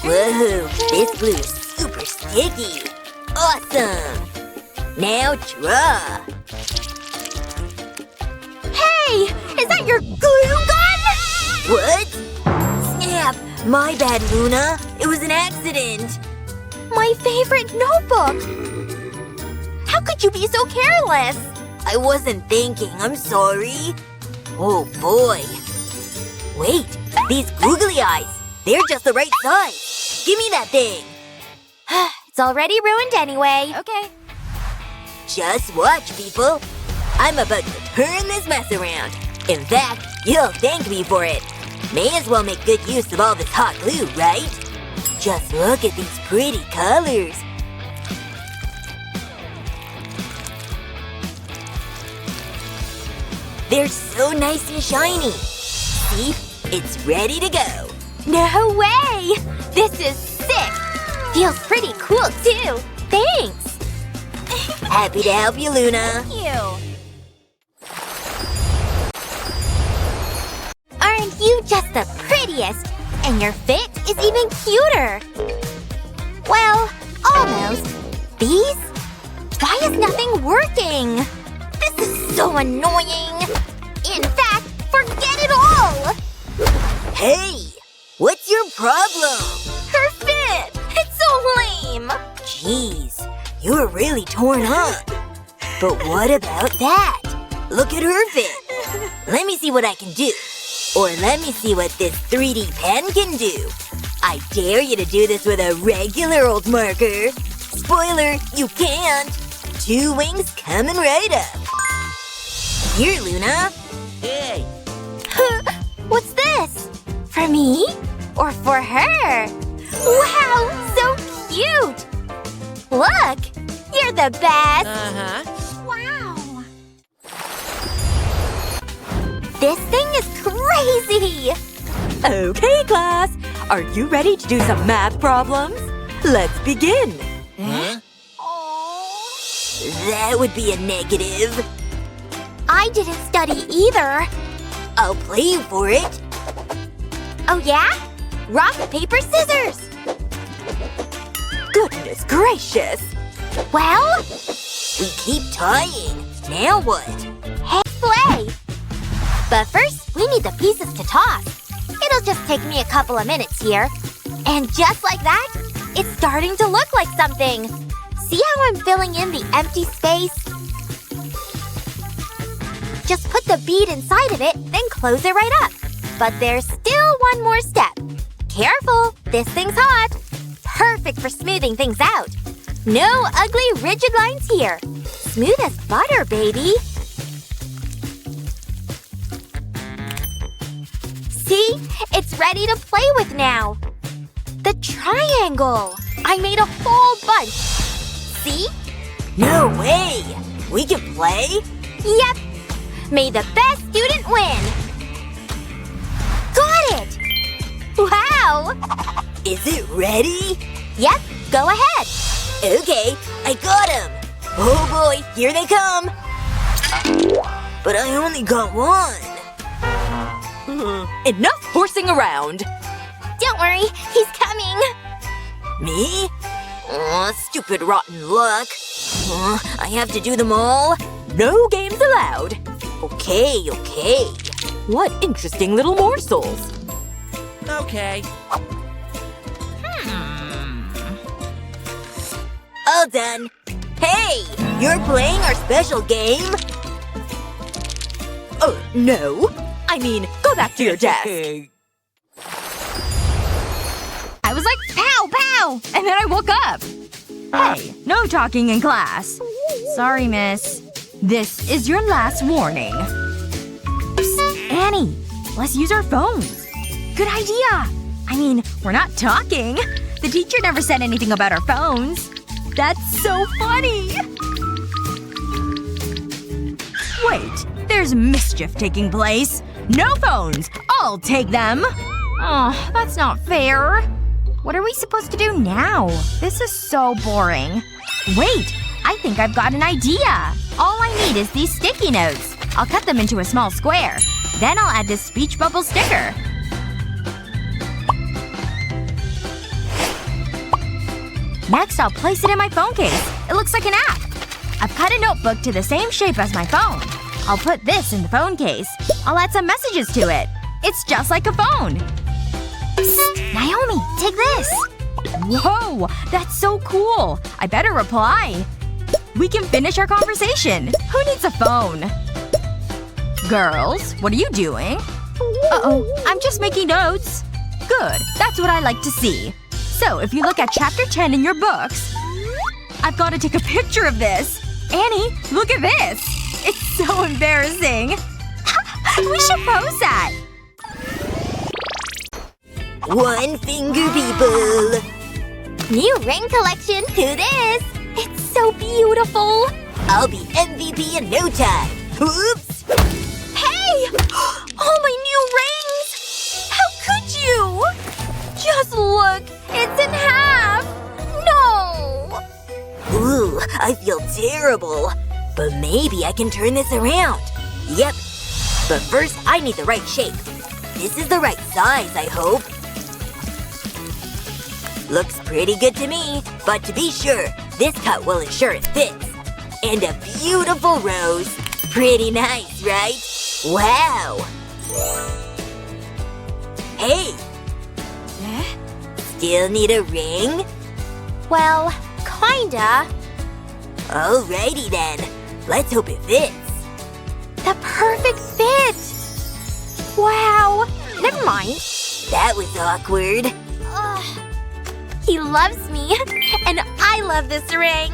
Whoa, this glue is super sticky. Awesome! Now draw. Hey! Is that your glue gun? What? Snap! My bad, Luna. It was an accident. My favorite notebook! How could you be so careless? I wasn't thinking. I'm sorry. Oh, boy. Wait. These googly eyes. They're just the right size. Give me that thing. It's already ruined anyway. Okay. Just watch, people. I'm about to turn this mess around. In fact, you'll thank me for it. May as well make good use of all this hot glue, right? Just look at these pretty colors. They're so nice and shiny. See? It's ready to go. No way! This is sick! Feels pretty cool, too. Thanks! Happy to help you, Luna. Thank you. Aren't you just the prettiest? And your fit is even cuter. Well, almost. These? Why is nothing working? This is so annoying. In fact, forget it all! Hey! What's your problem? Her fit! It's so lame! Jeez, you're really torn up. But what about that? Look at her fit. Let me see what I can do. Or let me see what this 3D pen can do. I dare you to do this with a regular old marker. Spoiler, you can't. 2 wings coming right up. Here, Luna. Hey. What's this? For me? Or for her? Wow, so cute! Look! You're the best! Wow! This thing is crazy! Okay, class. Are you ready to do some math problems? Let's begin. Huh? That would be a negative. I didn't study either. I'll play you for it. Oh yeah? Rock, paper, scissors! Goodness gracious. Well? We keep tying. Now what? Hey, play! But first, we need the pieces to toss. It'll just take me a couple of minutes here. And just like that, it's starting to look like something. See how I'm filling in the empty space? Just put the bead inside of it, then close it right up. But there's still one more step. Careful! This thing's hot! Perfect for smoothing things out. No ugly, rigid lines here. Smooth as butter, baby. See? It's ready to play with now. The triangle! I made a whole bunch. See? No way! We can play? Yep. May the best student win. Got it! Wow! Is it ready? Yep, go ahead. Okay, I got him. Oh boy, here they come. But I only got one. Enough horsing around. Don't worry, he's coming. Me? Aw, stupid rotten luck. I have to do them all? No games allowed. Okay. What interesting little morsels. Okay. All done. Hey! You're playing our special game? Oh, no. I mean, go back to your desk. I was like, pow, pow! And then I woke up. Hey, no talking in class. Sorry, miss. This is your last warning. Psst, Annie, let's use our phones. Good idea. I mean, we're not talking. The teacher never said anything about our phones. That's so funny! Wait, there's mischief taking place. No phones! I'll take them! Oh, that's not fair. What are we supposed to do now? This is so boring. Wait! I think I've got an idea! All I need is these sticky notes. I'll cut them into a small square. Then I'll add this speech bubble sticker. Next, I'll place it in my phone case. It looks like an app. I've cut a notebook to the same shape as my phone. I'll put this in the phone case. I'll add some messages to it. It's just like a phone. Psst, Naomi, take this. Whoa! That's so cool. I better reply. We can finish our conversation. Who needs a phone? Girls, what are you doing? Uh-oh. I'm just making notes. Good. That's what I like to see. So, if you look at chapter 10 in your books… I've gotta take a picture of this. Annie, look at this. It's so embarrassing. We should post that. One finger people. New ring collection. Who this? It's so beautiful. I'll be MVP in no time. Oops. Hey! All my new rings! How could you? Just look. It's in half. No. Ooh, I feel terrible. But maybe I can turn this around. Yep. But first, I need the right shape. This is the right size, I hope. Looks pretty good to me. But to be sure, this cut will ensure it fits. And a beautiful rose. Pretty nice, right? Wow. Hey. Still need a ring? Well, kinda. Alrighty then. Let's hope it fits. The perfect fit! Wow. Never mind. That was awkward. Ugh. He loves me. And I love this ring.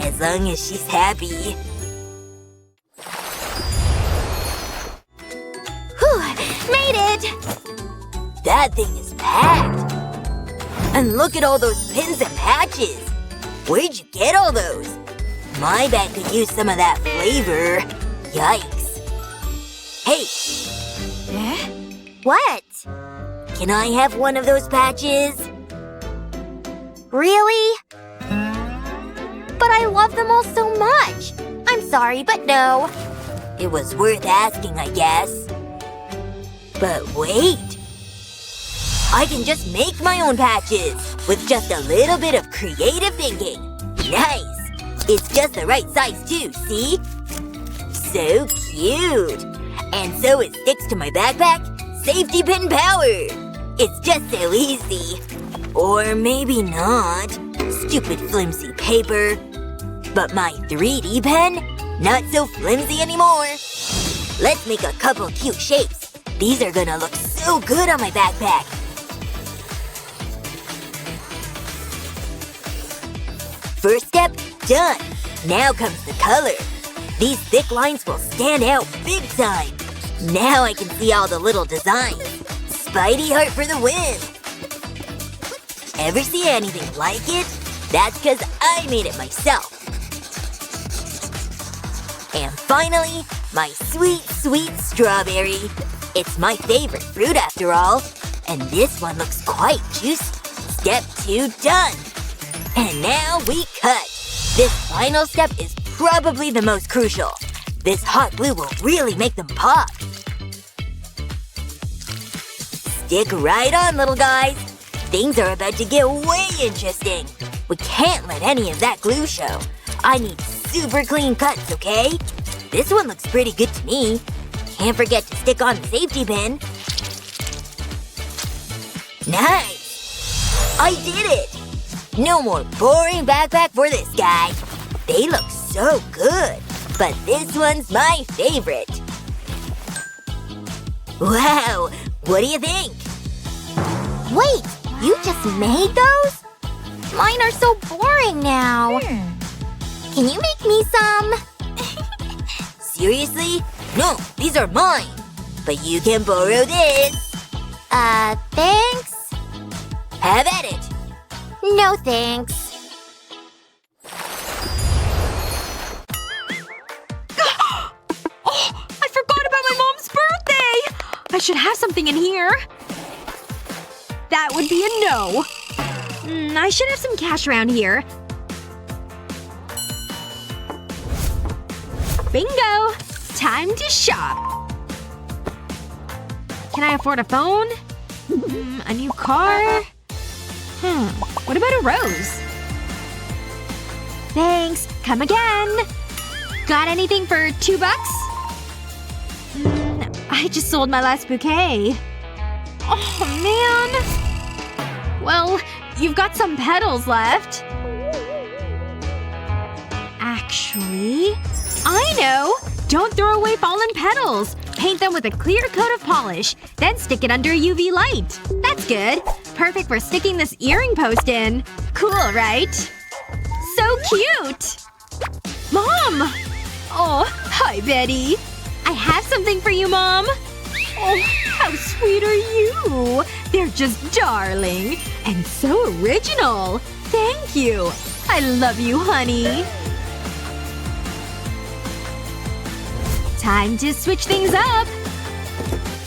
As long as she's happy. Whew. Made it! That thing is packed. And look at all those pins and patches. Where'd you get all those? My bag could use some of that flavor. Yikes. Hey, What? can I have one of those patches? Really? But I love them all so much. I'm sorry, but no. It was worth asking, I guess. But wait. I can just make my own patches with just a little bit of creative thinking. Nice. It's just the right size too, see? So cute. And so it sticks to my backpack. Safety pin power. It's just so easy. Or maybe not. Stupid flimsy paper. But my 3D pen? Not so flimsy anymore. Let's make a couple cute shapes. These are gonna look so good on my backpack. First step, done. Now comes the color. These thick lines will stand out big time. Now I can see all the little designs. Spidey heart for the win. Ever see anything like it? That's because I made it myself. And finally, my sweet, sweet strawberry. It's my favorite fruit after all. And this one looks quite juicy. Step 2 done. And now we cut. This final step is probably the most crucial. This hot glue will really make them pop. Stick right on, little guys. Things are about to get way interesting. We can't let any of that glue show. I need super clean cuts, okay? This one looks pretty good to me. Can't forget to stick on the safety pin. Nice! I did it! No more boring backpack for this guy. They look so good. But this one's my favorite. Wow! What do you think? Wait, you just made those? Mine are so boring now. Can you make me some? Seriously? No, these are mine. But you can borrow this. Thanks? Have at it. No thanks. Oh, I forgot about my mom's birthday! I should have something in here. That would be a no. I should have some cash around here. Bingo! Time to shop. Can I afford a phone? A new car? What about a rose? Thanks. Come again. Got anything for $2? I just sold my last bouquet. Oh, man. Well, you've got some petals left. Actually… I know! Don't throw away fallen petals. Paint them with a clear coat of polish. Then stick it under a UV light. That's good. Perfect for sticking this earring post in. Cool, right? So cute! Mom! Oh, hi, Betty. I have something for you, Mom. Oh, how sweet are you? They're just darling. And so original. Thank you. I love you, honey. Time to switch things up.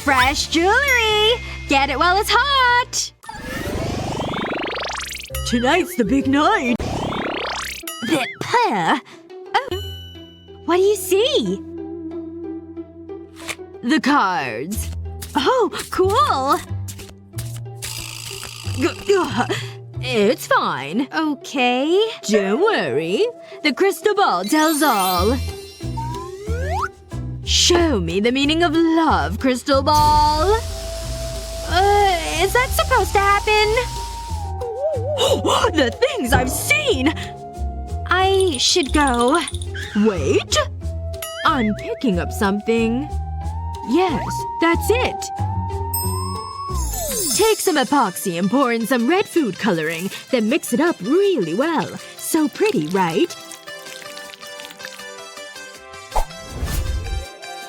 Fresh jewelry! Get it while it's hot! Tonight's the big night. Oh. What do you see? The cards. Oh, cool! It's fine. Okay. Don't worry. The crystal ball tells all. Show me the meaning of love, crystal ball. Is that supposed to happen? The things I've seen! I should go. Wait. I'm picking up something. Yes, that's it. Take some epoxy and pour in some red food coloring, then mix it up really well. So pretty, right?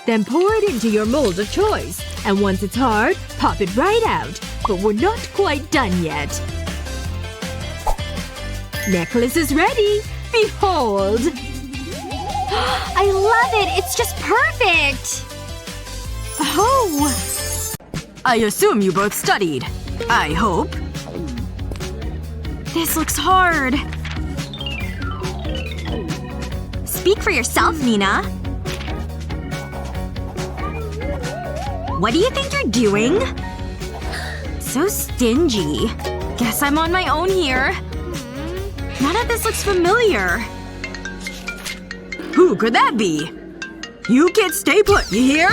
Then pour it into your mold of choice. And once it's hard, pop it right out. But we're not quite done yet. Necklace is ready! Behold! I love it! It's just perfect! Oh! I assume you both studied. I hope. This looks hard. Speak for yourself, Nina. What do you think you're doing? So stingy. Guess I'm on my own here. None of this looks familiar. Who could that be? You kids stay put, you hear?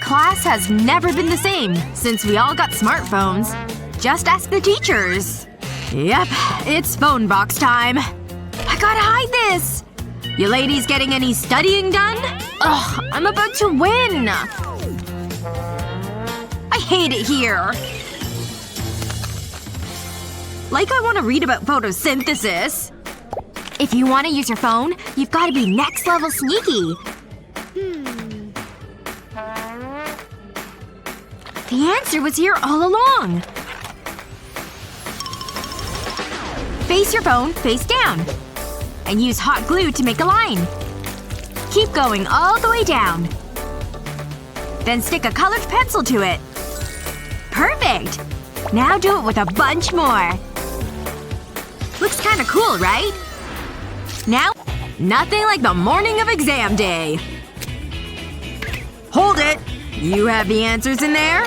Class has never been the same since we all got smartphones. Just ask the teachers. Yep, it's phone box time. I gotta hide this! You ladies getting any studying done? Ugh, I'm about to win! I hate it here. Like I want to read about photosynthesis. If you want to use your phone, you've got to be next level sneaky. The answer was here all along. Face your phone face down. And use hot glue to make a line. Keep going all the way down. Then stick a colored pencil to it. Perfect! Now do it with a bunch more. Looks kinda cool, right? Now, nothing like the morning of exam day. Hold it! You have the answers in there?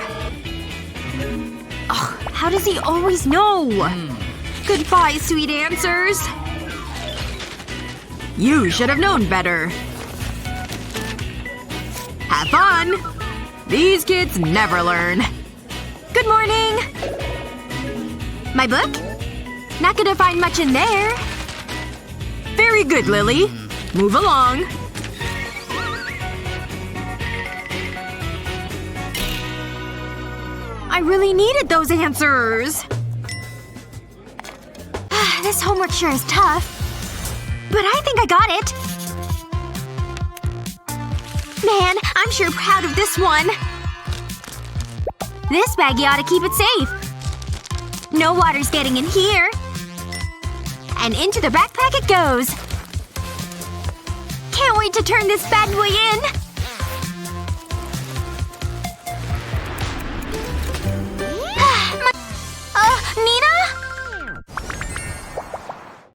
Ugh, how does he always know? Goodbye, sweet answers. You should have known better. Have fun! These kids never learn. Good morning! My book? Not gonna find much in there. Very good, Lily. Move along. I really needed those answers. This homework sure is tough. But I think I got it. Man, I'm sure proud of this one. This baggie ought to keep it safe. No water's getting in here. And into the backpack it goes. Can't wait to turn this bad boy in. Nina?